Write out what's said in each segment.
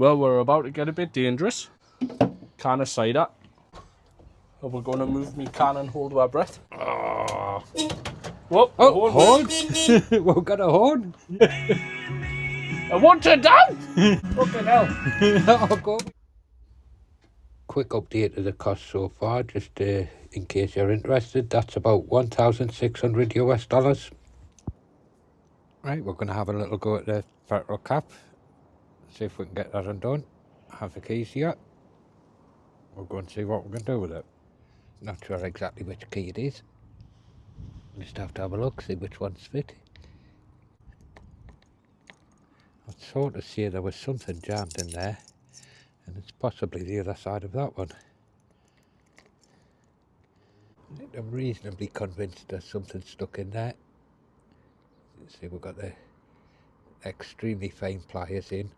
Well, we're about to get a bit dangerous. Can of cider. And we're going to move me can and hold our breath. Oh. Whoop, oh, horn! We've got a horn. I want you down! Fucking hell. Oh, go. Quick update of the cost so far, just in case you're interested. That's about $1,600 US. Right, we're going to have a little go at the petrol cap. See if we can get that undone. Have the keys here. We'll go and see what we can do with it. Not sure exactly which key it is. Just have to have a look, see which one's fit. I'd sort of say there was something jammed in there, and it's possibly the other side of that one. I'm reasonably convinced there's something stuck in there. See, we've got the extremely fine pliers in,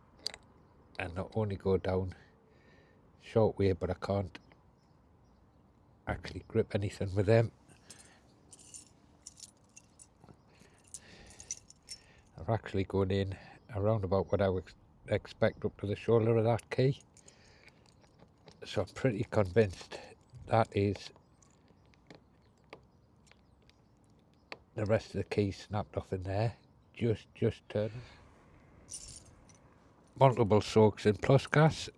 and not only go down short way, but I can't actually grip anything with them. They're actually going in around about what I would expect up to the shoulder of that key. So I'm pretty convinced that is the rest of the key snapped off in there. Just turning. Multiple soaks in plus gas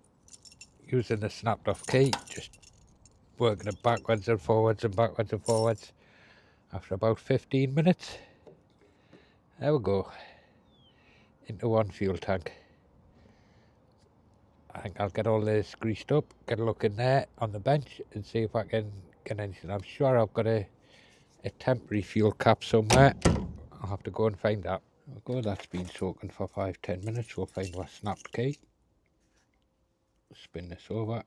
using the snapped off key, just working it backwards and forwards and backwards and forwards. After about 15 minutes, there we go, into one fuel tank. I think I'll get all this greased up, get a look in there on the bench and see if I can get anything. I'm sure I've got a temporary fuel cap somewhere. I'll have to go and find that. Go, that's been soaking for 5-10 minutes. We'll find our snapped key. Spin this over.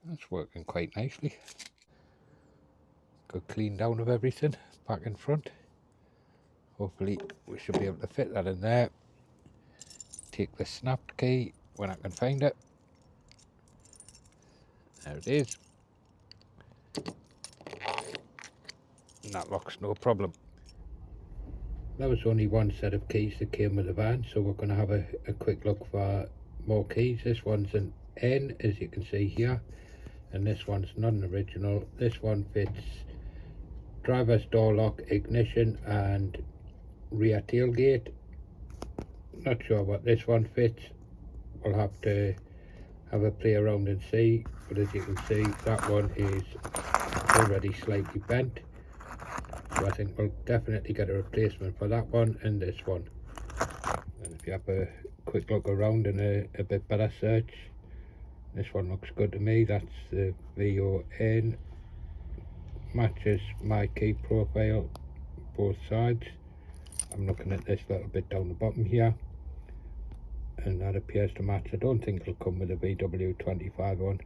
That's working quite nicely. Good clean down of everything back in front. Hopefully we should be able to fit that in there. Take the snapped key when I can find it. There it is. And that locks no problem. That was only one set of keys that came with the van, so we're going to have a quick look for more keys. This one's an N, as you can see here, and this one's not an original. This one fits driver's door lock, ignition and rear tailgate. Not sure what this one fits. We'll have to have a play around and see, but as you can see, that one is already slightly bent. So I think we'll definitely get a replacement for that one and this one. And if you have a quick look around and a bit better search, this one looks good to me. That's the VON, matches my key profile both sides. I'm looking at this little bit down the bottom here, and that appears to match. I don't think it'll come with a VW25 one.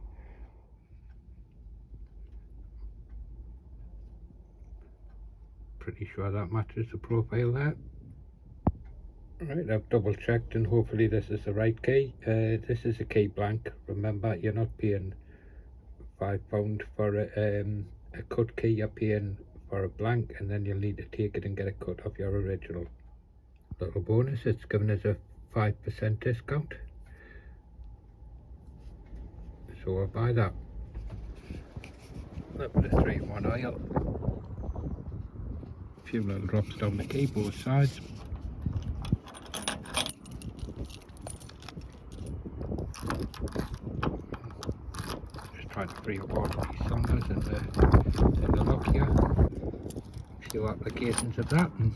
Pretty sure that matches the profile there. Right, I've double checked and hopefully this is the right key. This is a key blank. Remember, you're not paying £5 for a cut key, you're paying for a blank, and then you'll need to take it and get a cut off your original. Little bonus, it's given us a 5% discount. So I'll buy that. A little bit of 3-in-1 oil. A few little drops down the key, both sides. Just trying to free up all of these cylinders in the lock here. A few applications of that and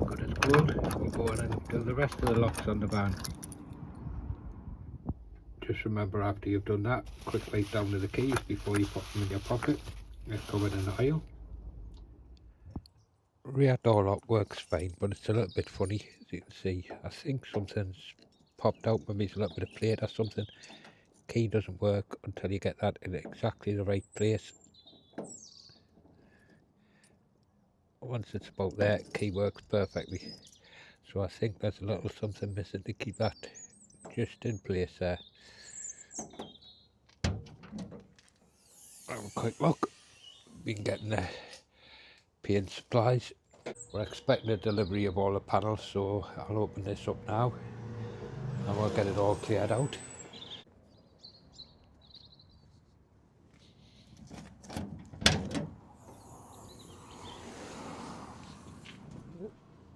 good as gold. We'll go on and do the rest of the locks on the van. Just remember, after you've done that, quick light down to the keys before you put them in your pocket. They're covered in oil. Rear door lock works fine, but it's a little bit funny, as you can see. I think something's popped out, maybe it's a little bit of plate or something. Key doesn't work until you get that in exactly the right place. Once it's about there, key works perfectly. So I think there's a little something missing to keep that just in place there. Have a quick look. Been getting the paint supplies. We're expecting a delivery of all the panels, so I'll open this up now and we'll get it all cleared out.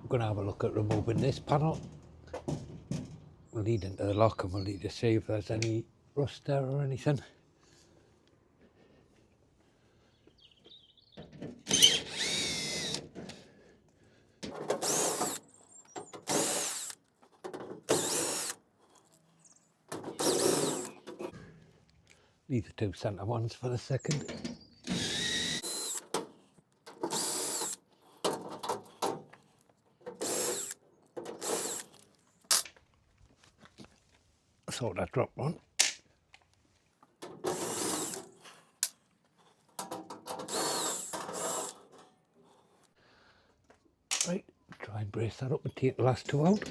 We're going to have a look at removing this panel. We'll lead into the lock and we'll need to see if there's any rust there or anything. Leave the two centre ones for the second. I thought I dropped one. Right, try and brace that up and take the last two out.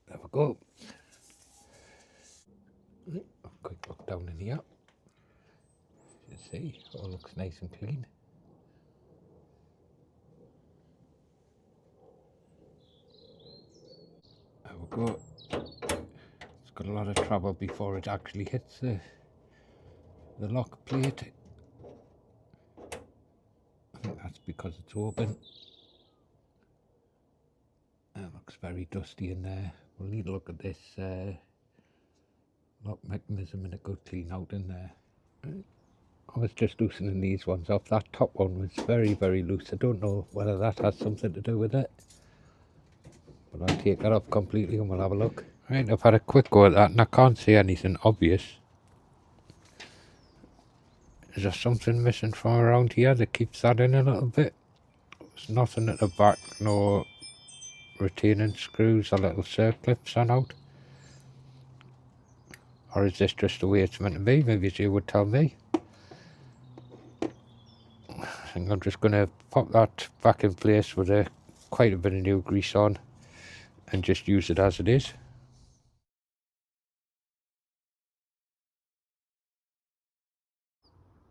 There we go. Right, a quick look down in here. You can see, all looks nice and clean. There we go. It's got a lot of trouble before it actually hits the lock plate. I think that's because it's open. It looks very dusty in there. We'll need to look at this lock mechanism and a good clean out in there. I was just loosening these ones off. That top one was very, very loose. I don't know whether that has something to do with it. But I'll take that off completely and we'll have a look. Right, I've had a quick go at that and I can't see anything obvious. Is there something missing from around here that keeps that in a little bit? There's nothing at the back, no retaining screws or little circlips on out. Or is this just the way it's meant to be? Maybe you would tell me. I think I'm just going to pop that back in place with quite a bit of new grease on and just use it as it is.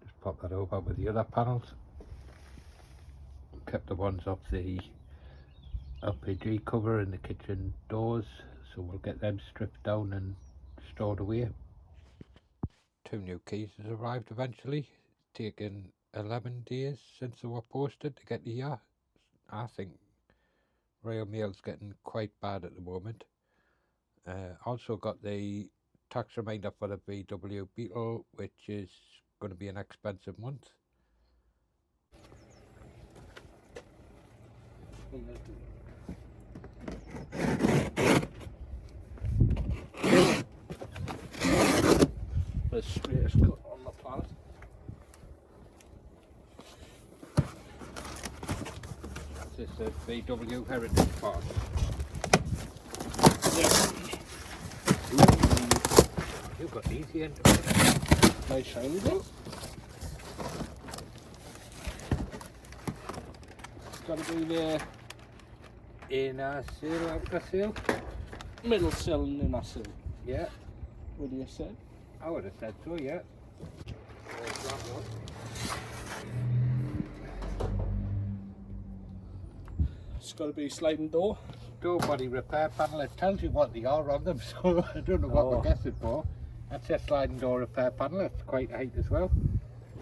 Just pop that over with the other panels. Kept the ones off the LPG cover in the kitchen doors, so we'll get them stripped down and stored away. Two new keys has arrived eventually. It's taken 11 days since they were posted to get here. I think rail mail's getting quite bad at the moment. Also got the tax reminder for the VW Beetle, which is going to be an expensive month. The straightest cut on the planet. This is a VW Heritage part. Yeah. You've got easy end. Nice shiny bit. It's got to be the Inner seal, outer seal. middle sill and inner sill. Yeah, What do you say? I would have said so, yeah. There's that one. It's got to be sliding door. Door body repair panel. It tells you what they are on them, so I don't know what we're guessing for. That's a sliding door repair panel. It's quite height as well.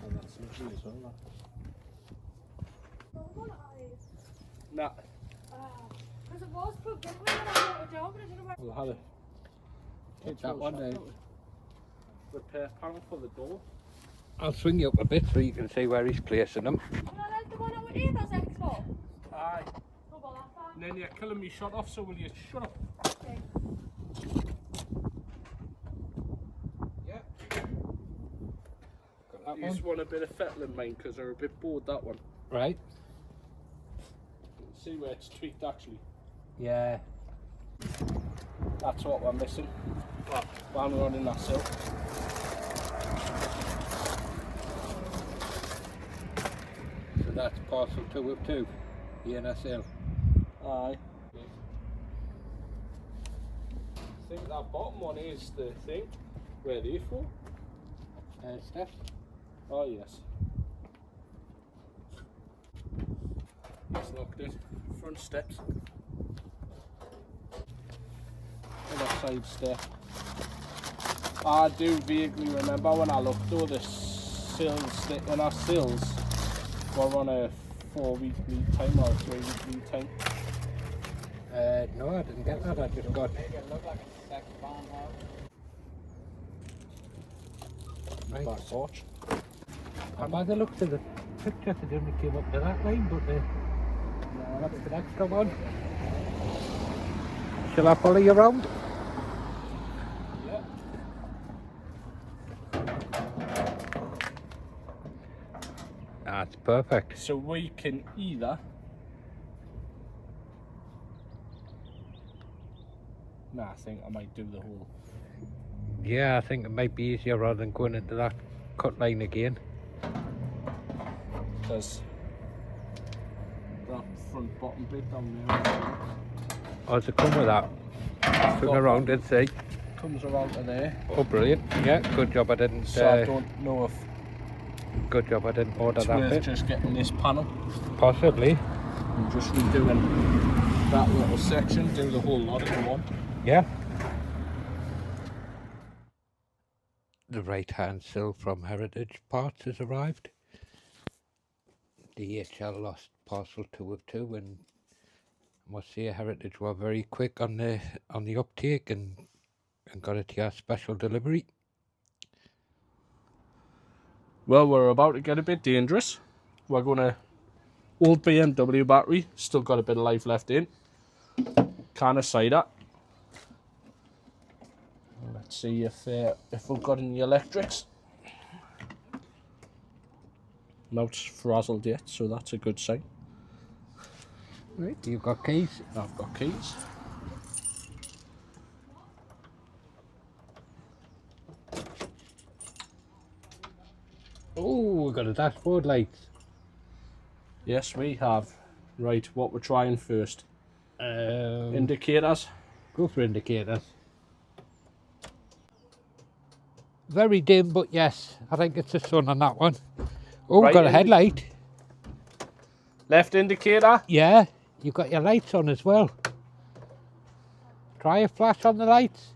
And that's lovely as well. Nah. Because it was plugged in when I got a job, but I didn't know We'll have it. Take that one then. Repair panel for the door. I'll swing you up a bit so you can see where he's placing them. Can I let the one out with you, that's X4? Aye. No, but that's fine. And then you're killing me shut off, so will you shut up? Okay. Yeah. Got that You just want a bit of fettling, mine, because they're a bit bored, that one. Right. See where it's tweaked, actually. Yeah. That's what we're missing. Well, Vanagon in that sill. So that's parcel 2 of 2. ENSL. Aye. I think that bottom one is the thing. Where they for? Steps. Oh yes. It's locked in. Front steps. And a side step. I do vaguely remember when I looked though the sills, when our sills were on a 4-week lead time or a 3-week lead time. No, I didn't get that. I just got. Right. Back porch. And by the looks of the picture, they only came up to that line, but no, that's the extra one. Shall I follow you around? Yeah. That's perfect. So we can either I think I might do the whole. Yeah, I think it might be easier rather than going into that cut line again. Because that front bottom bit down there Oh, does it come with that? Swing around and see. comes around to there. Oh, brilliant. Yeah, good job I didn't. So I don't know if Good job I didn't order it's that worth bit. just getting this panel Possibly. and just redoing that little section, do the whole lot in one. Yeah. The right-hand sill from Heritage Parts has arrived. DHL lost parcel 2 of 2, and I must say Heritage were very quick on the uptake and got it here special delivery. Well, we're about to get a bit dangerous. We're gonna old BMW battery, still got a bit of life left in. Can of cider. Let's see if we've got any electrics. Not frazzled yet, so that's a good sign. Right, you've got keys. I've got keys. Oh, we've got a dashboard light. Yes, we have. Right, what we're trying first. Indicators. Go for indicators. Very dim, but yes, I think it's the sun on that one. Oh, Right, we've got a headlight. Left indicator. Yeah, you've got your lights on as well. Try a flash on the lights.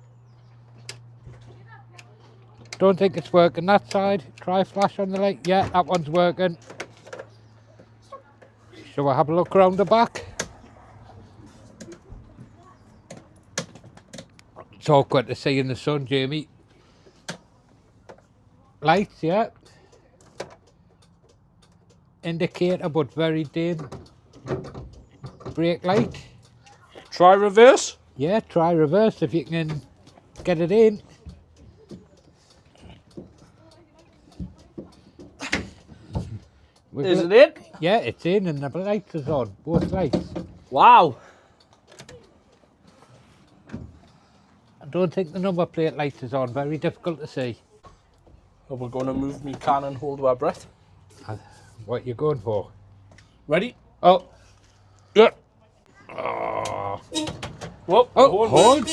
Don't think it's working that side. Try a flash on the light. Yeah, that one's working. Shall I have a look around the back? It's awkward to see in the sun, Jamie. Lights, yeah. Indicator, but very dim. Brake light. Try reverse. Yeah, try reverse if you can get it in. Is it in? Yeah, it's in and the lights is on, both lights. Wow. I don't think the number plate light is on, very difficult to see. Oh, we're going to move me can and hold our breath. What you going for? Ready? Oh, Yeah. Oh. Whoop, oh, horn.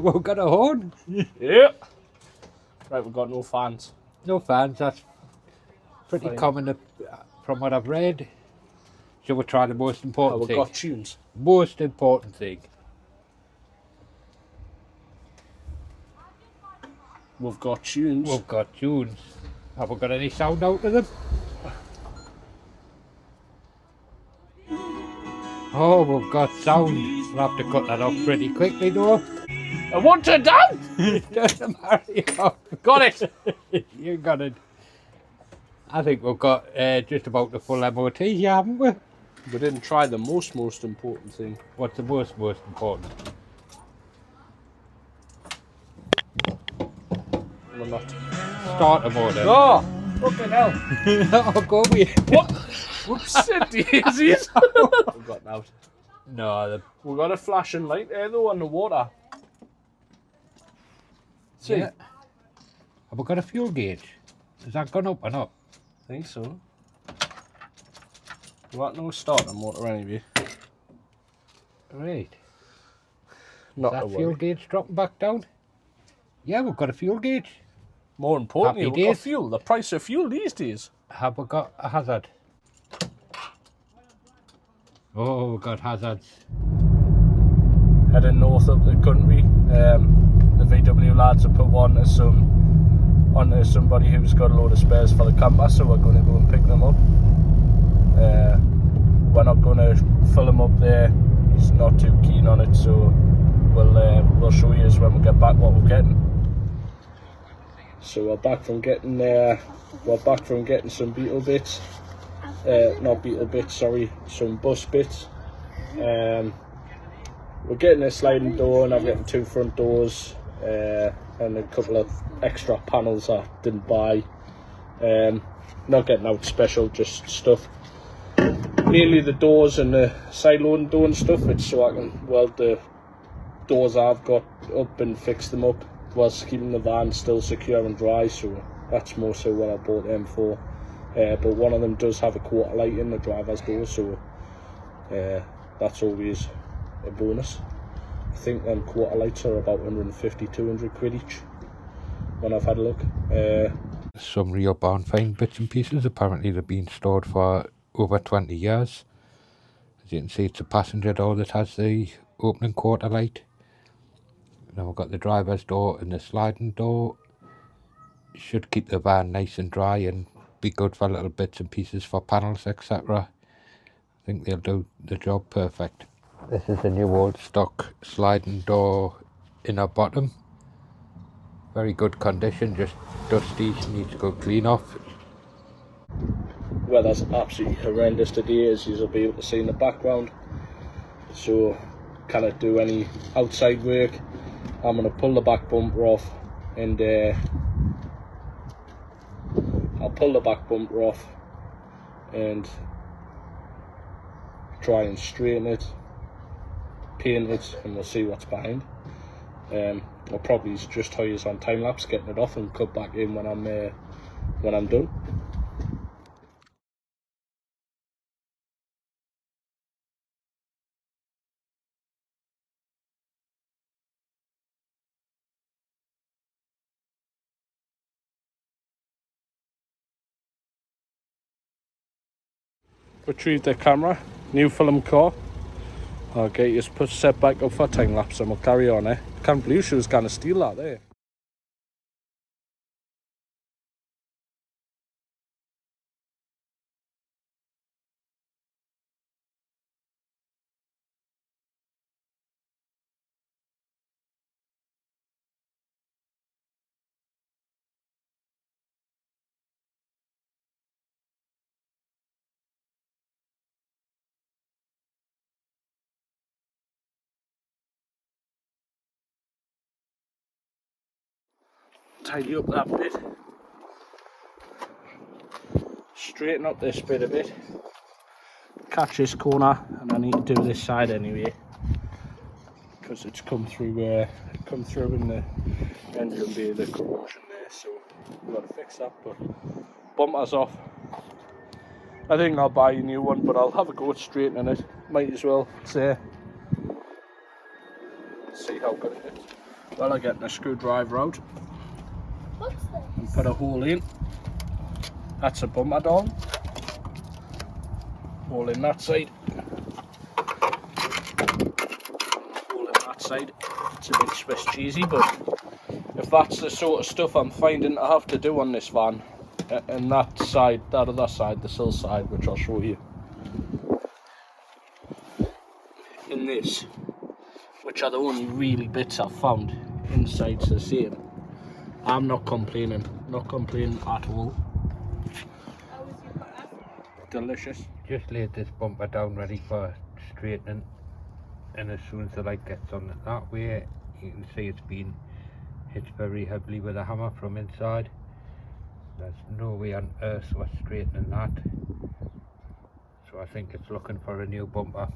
We've got a horn. Yeah. Right, we've got no fans. No fans, that's pretty Fine. common from what I've read. Shall we try the most Oh, important we've thing? got tunes. Most important thing. We've got tunes. We've got tunes. Have we got any sound out of them? Oh, we've got sound. We'll have to cut that off pretty quickly though. I want it done! Mario. Got it! You got it. I think we've got just about the full MOT here, haven't we? We didn't try the most important thing. What's the most important? We're not. Starter motor. Oh! Fucking hell! Oh, go with What? Whoops, daisies! We've got out. No, We've got a flashing light there though on the water. See? yeah. Have we got a fuel gauge? Has that gone up or not? I think so. What? No starter motor anyway. Right. Not Is that to fuel worry. gauge dropping back down? Yeah, we've got a fuel gauge. More importantly, Happy we've got days. fuel. The price of fuel these days. Have we got a hazard? Oh, we've got hazards. Heading north up the country. The VW lads have put one onto somebody who's got a load of spares for the camper, so we're going to go and pick them up. We're not going to fill him up there. He's not too keen on it, so we'll show you when we get back what we're getting. So we're back from getting some Beetle bits. Not Beetle bits, sorry, some bus bits. We're getting a sliding door, and I'm getting 2 front doors and a couple of extra panels I didn't buy. Not getting out special, just stuff. Mainly the doors and the side loading door and stuff. It's so I can weld the doors I've got up and fix them up whilst keeping the van still secure and dry. So that's more so what I bought them for. But one of them does have a quarter light in the driver's door, so that's always a bonus. I think them quarter lights are about 150-200 quid each when I've had a look. Some real barn find bits and pieces. Apparently they've been stored for over 20 years. As you can see, it's a passenger door that has the opening quarter light. Now we've got the driver's door and the sliding door. Should keep the van nice and dry and be good for little bits and pieces for panels, etc. I think they'll do the job perfect. This is a new old stock sliding door inner bottom. Very good condition, just dusty, needs to go clean off. Weather's absolutely horrendous today, as you'll be able to see in the background. So cannot do any outside work. I'm going to pull the back bumper off, and I'll pull the back bumper off and try and straighten it, paint it, and we'll see what's behind. I'll probably just tell you on time lapse getting it off and cut back in when I'm done. Retrieve the camera, new film car. I'll get you set back up for time lapse and we'll carry on. Can't believe she was gonna steal that there. Tidy up that bit. Straighten up this bit a bit. Catch this corner, and I need to do this side anyway, because it's come through in the engine bay, the corrosion there, so we've got to fix that. But bumper's off. I think I'll buy a new one, but I'll have a go at straightening it. Might as well say, see how good it is. Well, I'm getting a screwdriver out and put a hole in. That's a bumper down. Hole in that side. Hole in that side. It's a bit Swiss cheesy, but if that's the sort of stuff I'm finding I have to do on this van, and that side, that other side, the sill side, which I'll show you. In this, which are the only really bits I've found, inside's the same. I'm not complaining at all. Delicious. Just laid this bumper down ready for straightening, and as soon as the light gets on it that way, you can see it's been hit very heavily with a hammer from inside. There's no way on earth we're straightening that, so I think it's looking for a new bumper.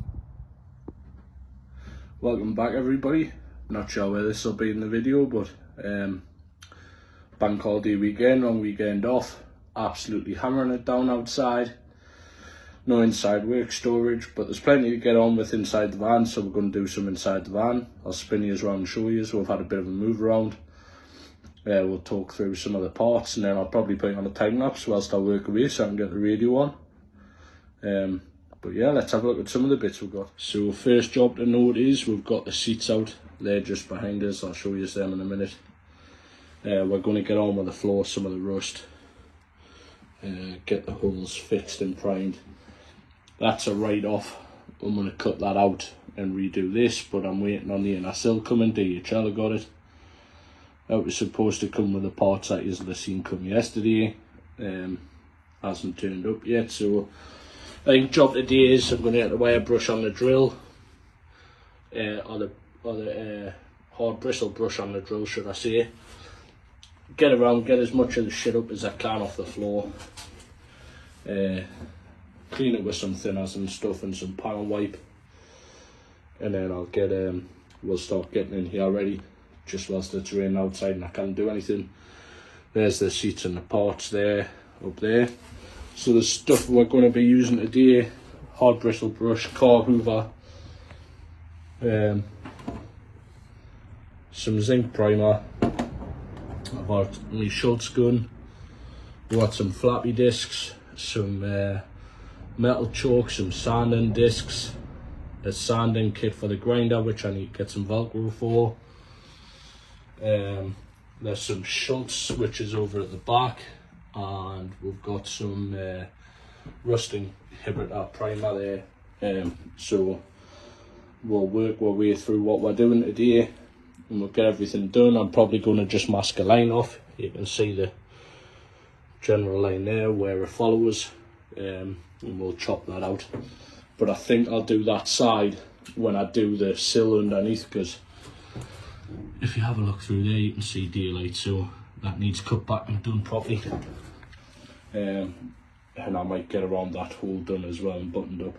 Welcome back everybody. Not sure where this will be in the video, but bank holiday weekend, long weekend off, absolutely hammering it down outside. no inside work storage, but there's plenty to get on with inside the van, so we're going to do some inside the van. I'll spin you around and show you. So we've had a bit of a move around. We'll talk through some of the parts, and then I'll probably put it on a time lapse whilst I work away so I can get the radio on. But yeah, let's have a look at some of the bits we've got. So first job to note is we've got the seats out. They're just behind us. I'll show you them in a minute. We're going to get on with the floor, some of the rust. Get the holes fixed and primed. That's a write-off. I'm going to cut that out and redo this, but I'm waiting on the inner sill coming. DHL got it. That was supposed to come with the parts that you've seen come yesterday. Hasn't turned up yet, so I think job today is I'm going to get the wire brush on the drill, or the hard bristle brush on the drill, should I say. Get around, get as much of the shit up as I can off the floor. Clean it with some thinners and stuff and some panel wipe, and then I'll get we'll start getting in here ready. Just whilst it's raining outside and I can't do anything. There's the seats and the parts there, up there. So the stuff we're going to be using today: hard bristle brush, car hoover, some zinc primer. I've got my Schultz gun. We've got some flappy discs, some metal choke, some sanding discs, a sanding kit for the grinder, which I need to get some Velcro for. There's some Schultz which is over at the back, and we've got some rusting Hibbert primer there. So we'll work our way through what we're doing today and we'll get everything done. I'm probably going to just mask a line off. You can see the general line there where it follows, and we'll chop that out. But I think I'll do that side when I do the sill underneath, because if you have a look through there you can see daylight, so that needs cut back and done properly. And I might get around that hole done as well and buttoned up.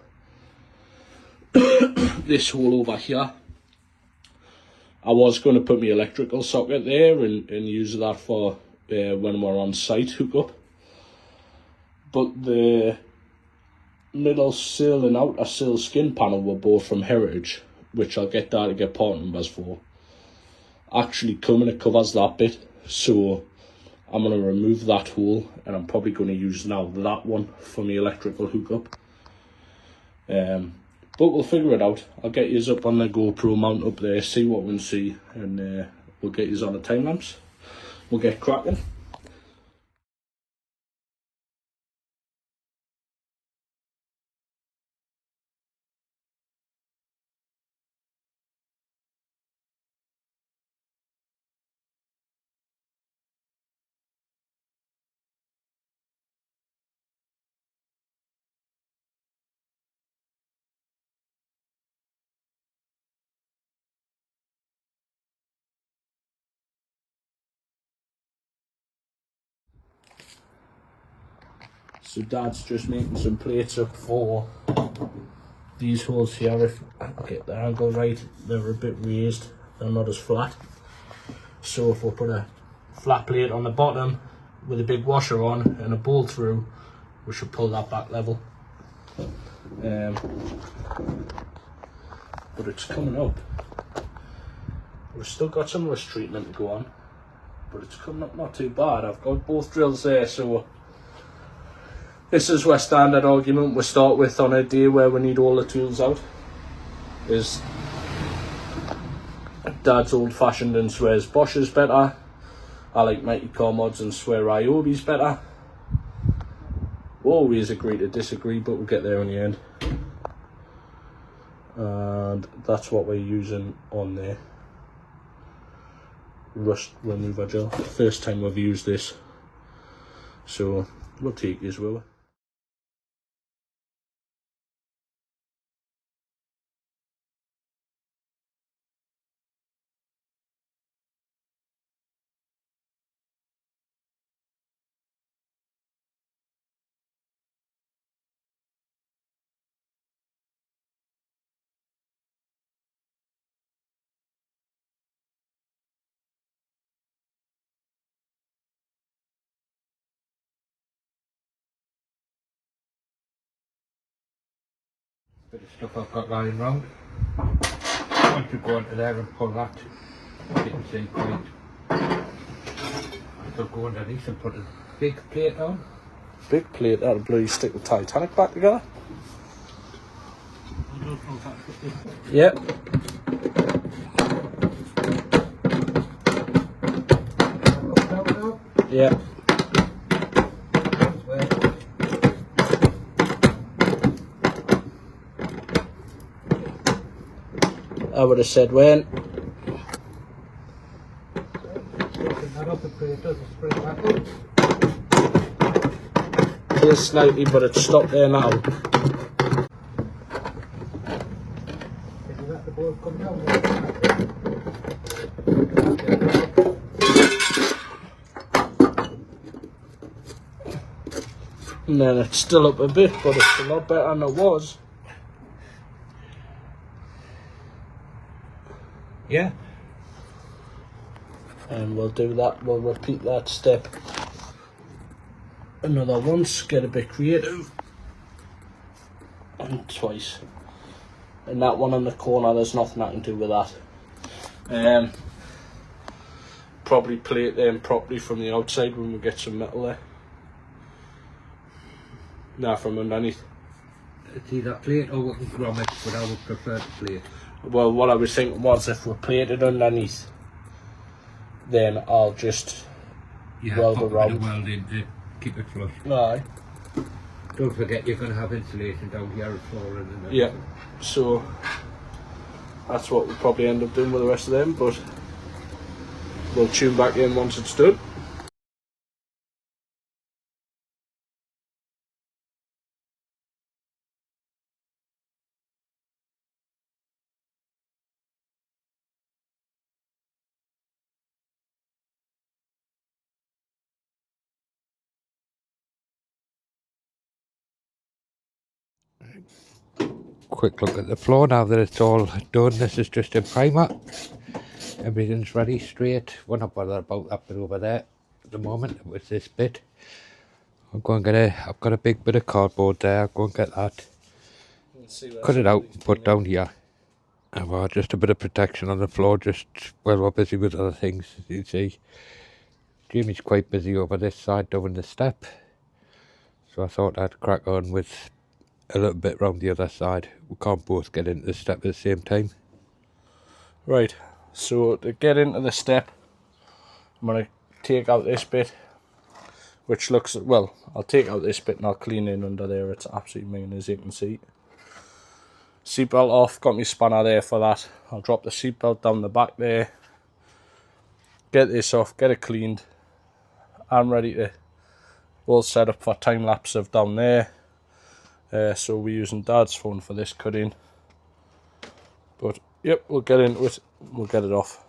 This hole over here, I was going to put my electrical socket there and use that for when we're on site hookup, but the middle sill and outer sill skin panel were both from Heritage, which I'll get there to get part numbers for. Actually come and it covers that bit, so I'm going to remove that hole and I'm probably going to use now that one for my electrical hookup. But we'll figure it out. I'll get yous up on the GoPro mount up there, see what we can see, and we'll get yous on a time lapse. We'll get cracking. So Dad's just making some plates up for these holes here. If I get the angle right, they're a bit raised, they're not as flat. So if we put a flat plate on the bottom with a big washer on and a bolt through, we should pull that back level. But it's coming up. We've still got some rust treatment to go on, but it's coming up not too bad. I've got both drills there, so this is where standard argument we start with on a day where we need all the tools out. Is Dad's old fashioned and swears Bosch is better. I like Mighty Car Mods and swear Ryobi's better. We'll always agree to disagree, but we'll get there in the end. And that's what we're using on there. Rust remover gel. First time we've used this, so we'll take this with us. Bit of stuff I've got lying round. Once you go into there and pull that, you can see quite. I'll go underneath and put a big plate on. Big plate that'll bloody stick the Titanic back together. Yep. Yeah. I would have said when. Just slightly, but it's stopped there now. And then it's still up a bit, but it's a lot better than it was. Yeah. And we'll do that, we'll repeat that step another once, get a bit creative. And twice. And that one on the corner, there's nothing I can do with that. Probably plate them properly from the outside when we get some metal there. Nah, from underneath. It's either plate or we can grommet, but I would prefer to plate. Well, what I was thinking was if we plated underneath, then I'll just weld around. Weld in to keep it flush. Aye. Don't forget you're going to have insulation down here at flooring and everything. Yeah, so that's what we'll probably end up doing with the rest of them, but we'll tune back in once it's done. Quick look at the floor now that it's all done. This is just in primer. Everything's ready, straight. We're not bothered about that bit over there at the moment. With this bit, I'll go and get I've got a big bit of cardboard there. I'll go and get that. Cut it out and put down here. And well, just a bit of protection on the floor. Just well, we're busy with other things. As you see, Jamie's quite busy over this side doing the step. So I thought I'd crack on with a little bit round the other side. We can't both get into the step at the same time. Right, so to get into the step, I'm going to take out this bit, which looks, well, I'll take out this bit and I'll clean in under there. It's absolutely mean, as you can see. Seatbelt off, got my spanner there for that. I'll drop the seatbelt down the back there, get this off, get it cleaned. I'm ready to all set up for time lapse of down there. So we're using Dad's phone for this cutting. But yep, we'll get into it, we'll get it off.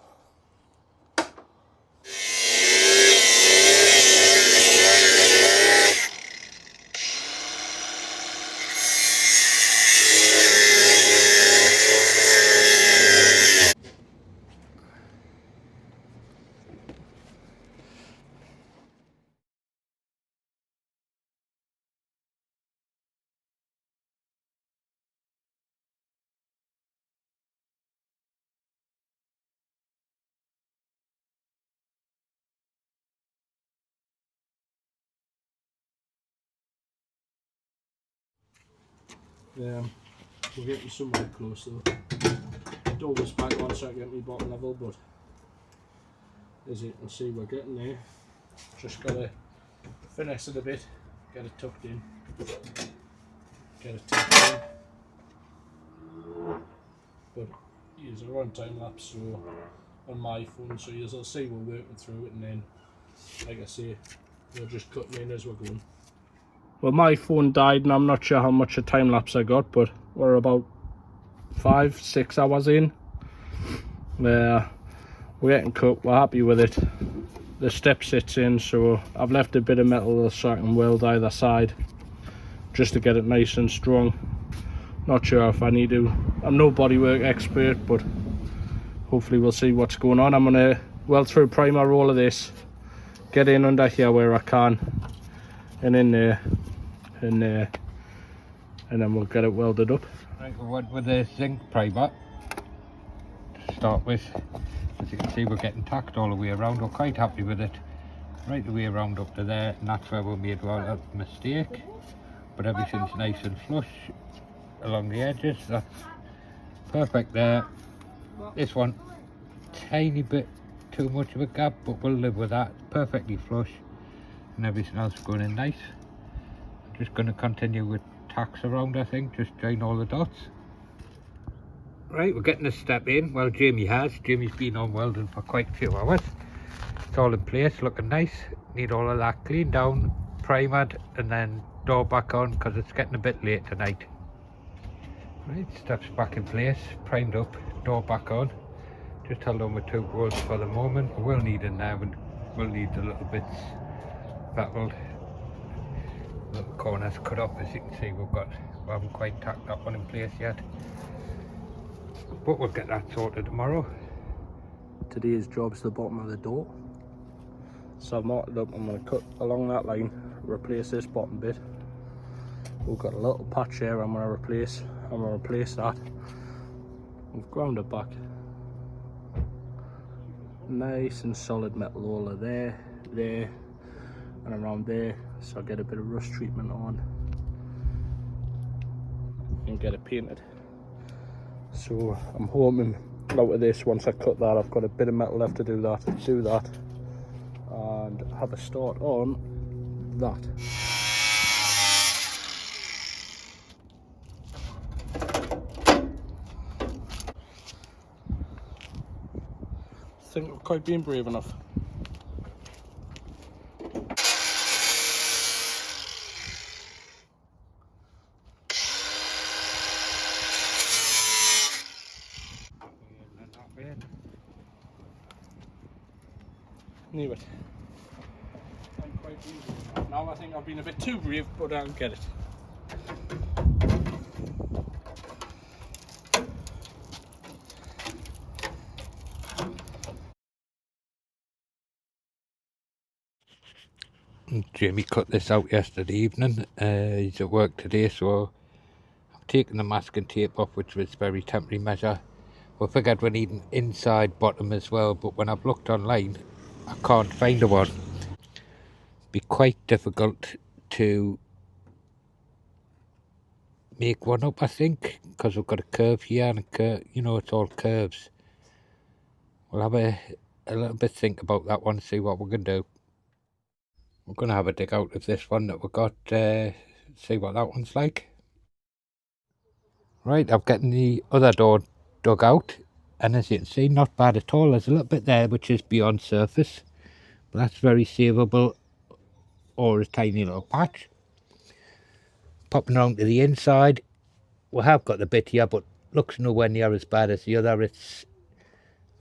We're getting somewhere close though. Door was back on so I can get my bottom level, but as you can see we're getting there. Just gotta finesse it a bit, get it tucked in, get it tucked in. But these are on time lapse, so on my phone, so you'll see we're working through it, and then like I say, we're just cutting in as we're going. Well, my phone died and I'm not sure how much of time lapse I got, but we're about 5-6 hours in. We're getting cut, we're happy with it. The step sits in, so I've left a bit of metal so I can weld either side just to get it nice and strong. Not sure if I need to. I'm no bodywork expert, but hopefully we'll see what's going on. I'm going to weld through primer roll of this, get in under here where I can, and in there, and then we'll get it welded up. Right, Right, we went with the zinc primer to start with. As you can see, we're getting tacked all the way around. We're quite happy with it. Right the way around up to there, and that's where we made a mistake. But everything's nice and flush along the edges. That's perfect there. This one, tiny bit too much of a gap, but we'll live with that. Perfectly flush, and everything else going in nice. I'm just going to continue with tacks around, I think, just join all the dots. Right, we're getting a step in. Well, Jamie has. Jamie's been on welding for quite a few hours. It's all in place, looking nice. Need all of that cleaned down, primered, and then door back on because it's getting a bit late tonight. Right, steps back in place, primed up, door back on. Just held on with 2 bolts for the moment. We will need in there, and we'll need the little bits battled, little corners cut off. As you can see, we haven't quite tacked that one in place yet, but we'll get that sorted tomorrow. Today's job's the bottom of the door. So I've marked it up. I'm going to cut along that line, replace this bottom bit. We've got a little patch here I'm going to replace. I'm going to replace that. We've ground it back. Nice and solid metal all of there, and around there. So I'll get a bit of rust treatment on and get it painted. So I'm hoping out of this, once I cut that, I've got a bit of metal left to do that, and have a start on that. I think I've quite been brave enough. Knew it. I'm quite brave enough. Now I think I've been a bit too brave, but I'll get it. Jamie cut this out yesterday evening. He's at work today, so I've taken the masking tape off, which was very temporary measure. We figured we need an inside bottom as well, but when I've looked online, I can't find one. Be quite difficult to make one up, I think, because we've got a curve here and a curve, you know, it's all curves. We'll have a little bit think about that one, see what we're going to do. We're going to have a dig out of this one that we got, see what that one's like. Right, I've gotten the other door dug out, and as you can see, not bad at all. There's a little bit there which is beyond surface, but that's very savable, or a tiny little patch. Popping around to the inside, we have got the bit here, but looks nowhere near as bad as the other. It's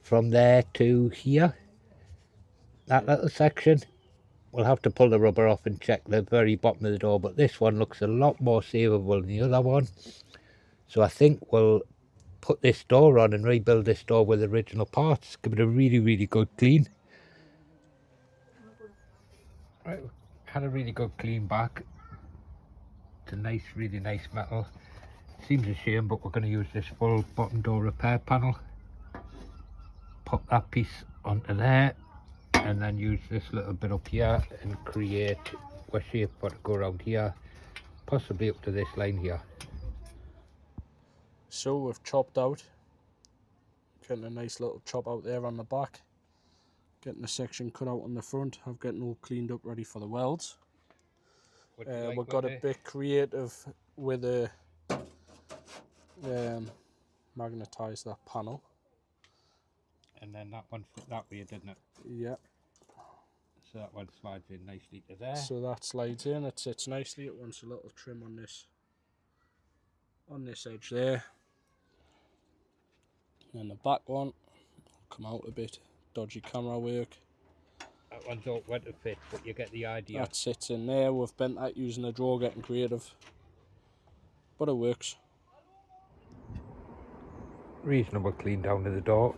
from there to here, that little section. We'll have to pull the rubber off and check the very bottom of the door, but this one looks a lot more savable than the other one. So I think we'll put this door on and rebuild this door with original parts. Give it a really good clean. Right, had a really good clean back. It's a nice, really nice metal. Seems a shame, but we're going to use this full bottom door repair panel. Pop that piece onto there, and then use this little bit up here and create a shape for it to go around here, possibly up to this line here. So we've chopped out, getting a nice little chop out there on the back, getting a section cut out on the front. I've getting all cleaned up, ready for the welds. We've got a bit creative with a magnetise that panel. And then that one fit that way, didn't it? Yeah. So that one slides in nicely to there. So that slides in, it sits nicely. It wants a little trim on this edge there. And the back one, come out a bit, dodgy camera work. That one's all went to fit, but you get the idea. That sits in there. We've bent that using a drawer, getting creative, but it works. Reasonable clean down to the door.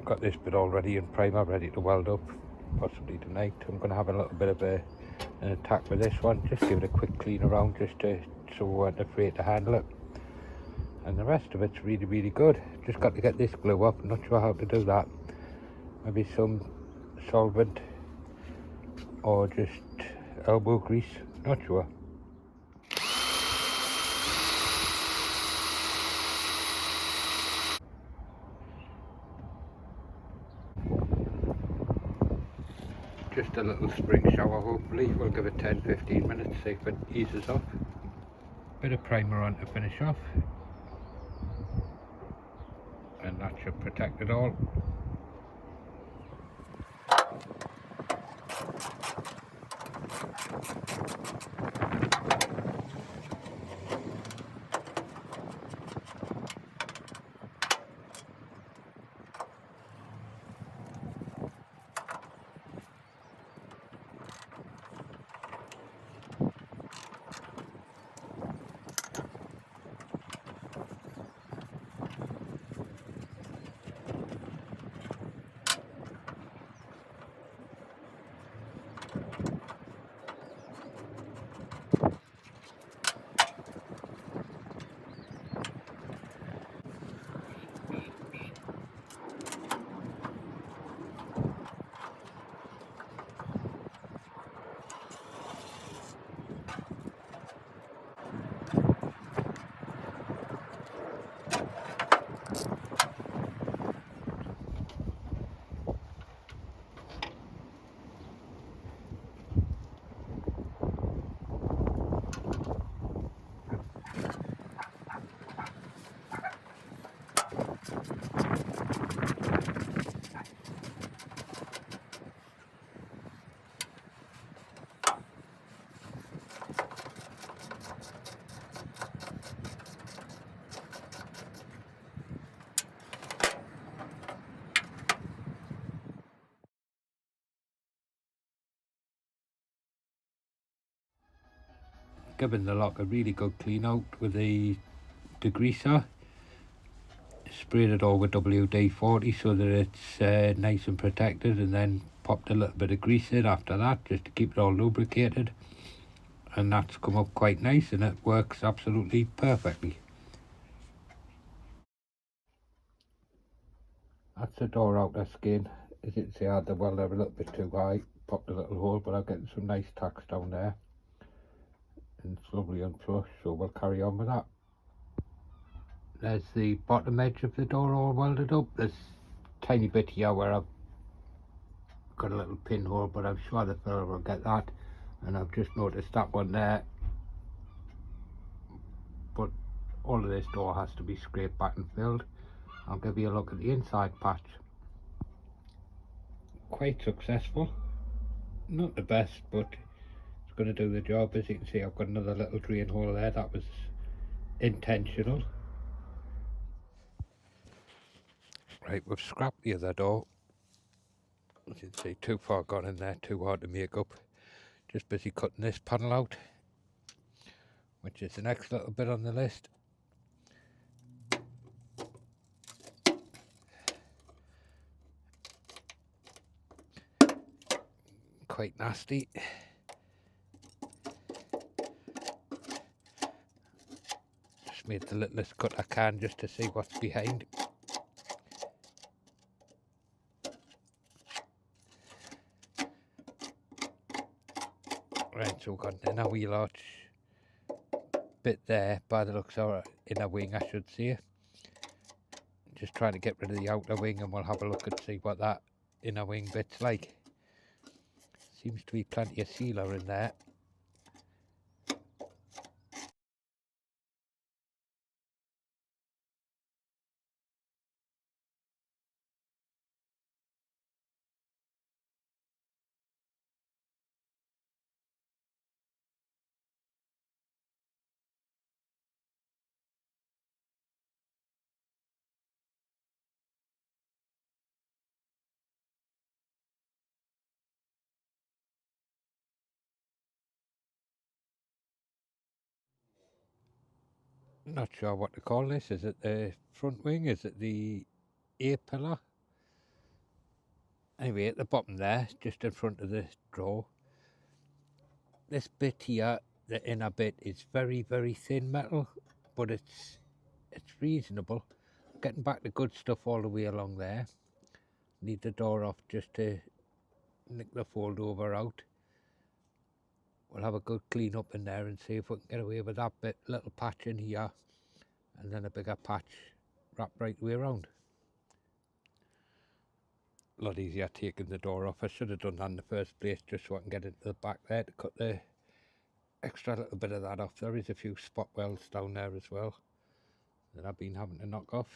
Got this bit already in primer, ready to weld up, possibly tonight. I'm going to have a little bit of an attack with this one, just give it a quick clean around, just so we weren't afraid to handle it. and the rest of it's really good. Just got to get this glue off. I'm not sure how to do that. Maybe some solvent or just elbow grease, not sure. Just a little spring shower, hopefully. We'll give it 10-15 minutes, see if it eases off. Bit of primer on to finish off, and that should protect it all. Giving the lock a really good clean out with the degreaser. Sprayed it all with WD-40 so that it's nice and protected, and then popped a little bit of grease in after that just to keep it all lubricated, and that's come up quite nice and it works absolutely perfectly. That's the door outer skin. As you can see, I had the welder a little bit too high, popped a little hole, but I'm getting some nice tacks down there and it's lovely and flush, so we'll carry on with that. There's the bottom edge of the door all welded up. There's a tiny bit here where I've got a little pinhole, but I'm sure the fella will get that, and I've just noticed that one there. But all of this door has to be scraped back and filled. I'll give you a look at the inside patch. Quite successful. Not the best, but it's going to do the job. As you can see, I've got another little drain hole there. That was intentional. Right, we've scrapped the other door. As you can see, too far gone in there, too hard to make up. Just busy cutting this panel out, which is the next little bit on the list. Quite nasty. Just made the littlest cut I can just to see what's behind. Right, so we've got an inner wheel arch bit there by the looks of our inner wing, I should say. Just trying to get rid of the outer wing, and we'll have a look and see what that inner wing bit's like. Seems to be plenty of sealer in there. Not sure what to call this. Is it the front wing? Is it the A-pillar? Anyway, at the bottom there, just in front of the drawer, this bit here, the inner bit, is very thin metal, but it's it's reasonable. Getting back the good stuff all the way along there. Need the door off just to nick the fold over out. We'll have a good clean up in there and see if we can get away with that bit, little patch in here, and then a bigger patch wrapped right the way around. A lot easier taking the door off. I should have done that in the first place just so I can get into the back there to cut the extra little bit of that off. There is a few spot welds down there as well that I've been having to knock off.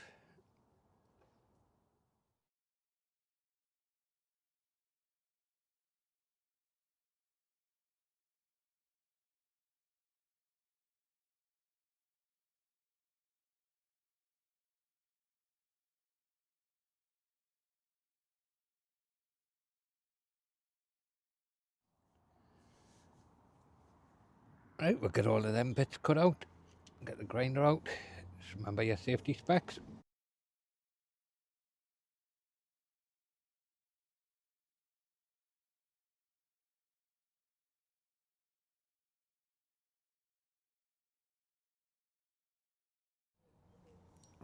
Right, we'll get all of them bits cut out, get the grinder out. Just remember your safety specs.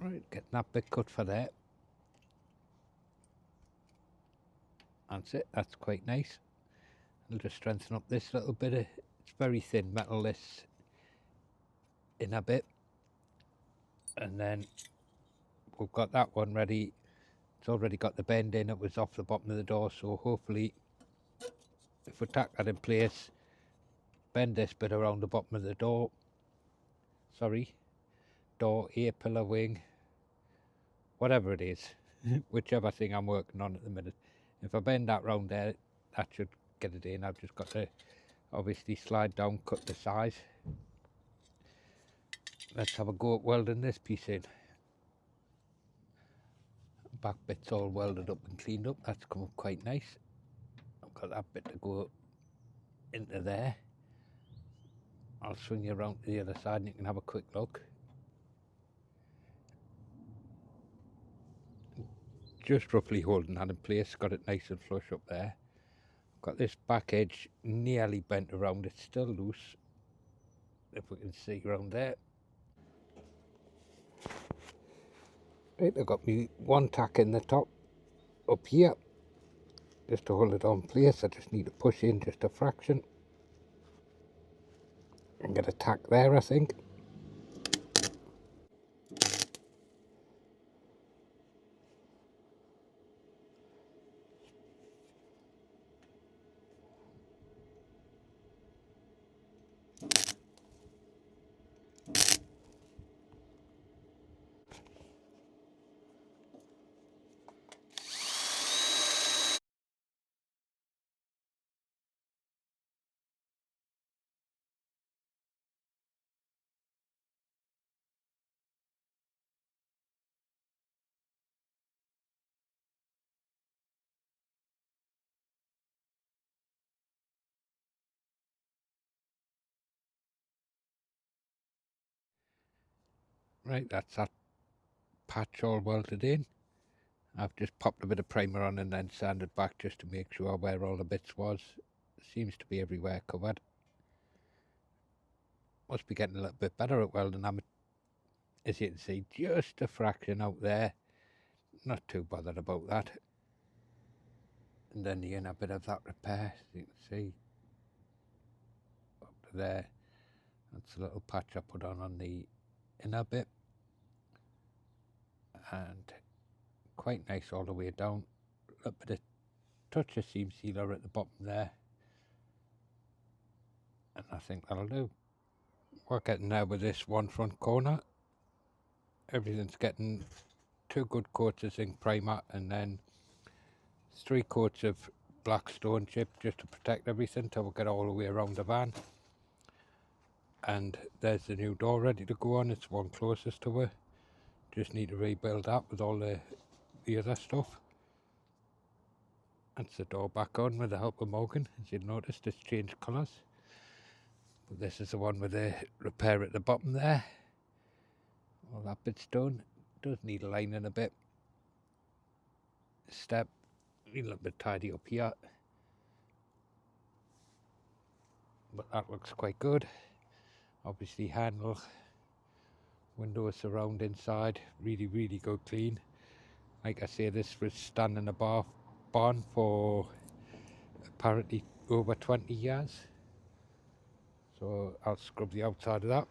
Right, getting that bit cut for there. That's it, that's quite nice. I'll just strengthen up this little bit of, it's very thin metal, this inner bit. And then we've got that one ready. It's already got the bend in, it was off the bottom of the door, so hopefully if we tack that in place, bend this bit around the bottom of the door, door, A-pillar wing, whatever it is, whichever thing I'm working on at the minute. If I bend that round there, that should get it in. I've just got to obviously slide down, cut the size. Let's have a go at welding this piece in. Back bit's all welded up and cleaned up. That's come up quite nice. I've got that bit to go into there. I'll swing you around to the other side and you can have a quick look. Just roughly holding that in place, got it nice and flush up there. Got this back edge nearly bent around, it's still loose, if we can see around there. Right, I've got me one tack in the top up here, just to hold it on place. I just need to push in just a fraction and get a tack there, I think. Right, that's that patch all welded in. I've just popped a bit of primer on and then sanded back just to make sure where all the bits was. Seems to be everywhere covered. Must be getting a little bit better at welding. I'm, as you can see, just a fraction out there. Not too bothered about that. And then the inner bit of that repair, as you can see, up to there. That's a little patch I put on the inner bit. And quite nice all the way down. A bit of touch of seam sealer at the bottom there. And I think that'll do. We're getting there with this one front corner. Everything's getting 2 good coats of zinc primer and then 3 coats of black stone chip just to protect everything till we get all the way around the van. And there's the new door ready to go on. It's one closest to her. Just need to rebuild that with all the other stuff. That's the door back on with the help of Morgan. As you've noticed, it's changed colours. But this is the one with the repair at the bottom there. All that bit's done. Does need a lining a bit. Step. Need a little bit tidy up here. But that looks quite good. Obviously handle Windows surround inside, really good clean. Like I say, this was standing in a barn for apparently over 20 years. So I'll scrub the outside of that.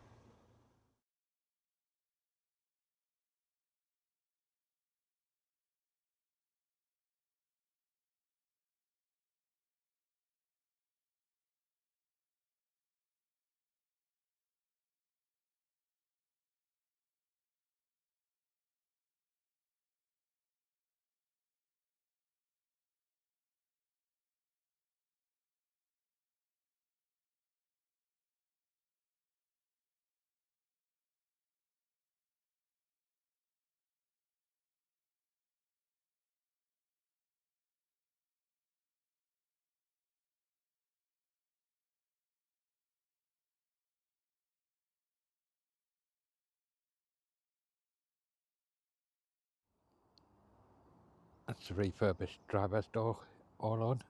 That's the refurbished driver's door all on.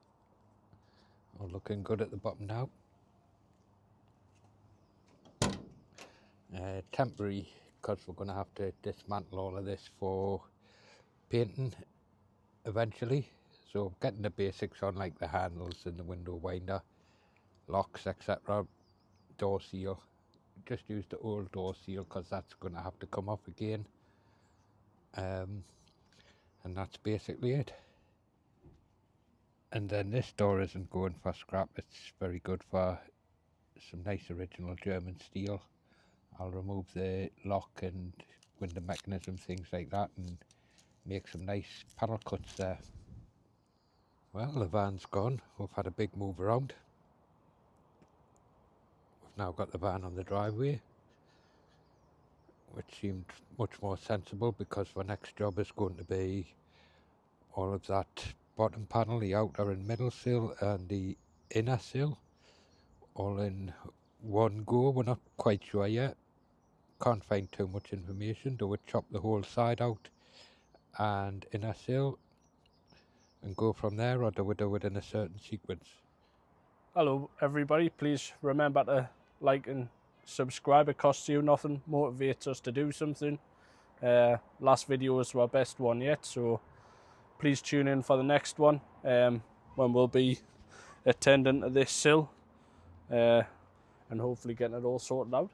All looking good at the bottom now. Temporary, because we're going to have to dismantle all of this for painting eventually. So getting the basics on, like the handles and the window winder, locks, etc. Door seal. Just use the old door seal because that's going to have to come off again. And that's basically it. And then this door isn't going for scrap, it's very good for some nice original German steel. I'll remove the lock and window mechanism, things like that, and make some nice panel cuts there. Well, the van's gone. We've had a big move around. We've now got the van on the driveway, which seemed much more sensible because the next job is going to be all of that bottom panel, the outer and middle sill and the inner sill, all in one go. We're not quite sure yet. Can't find too much information. Do we chop the whole side out and inner sill and go from there, or do we do it in a certain sequence? Hello everybody, please remember to like and subscribe. It costs you nothing, motivates us to do something. Last video was our best one yet, so please tune in for the next one, when we'll be attending to this sill and hopefully getting it all sorted out.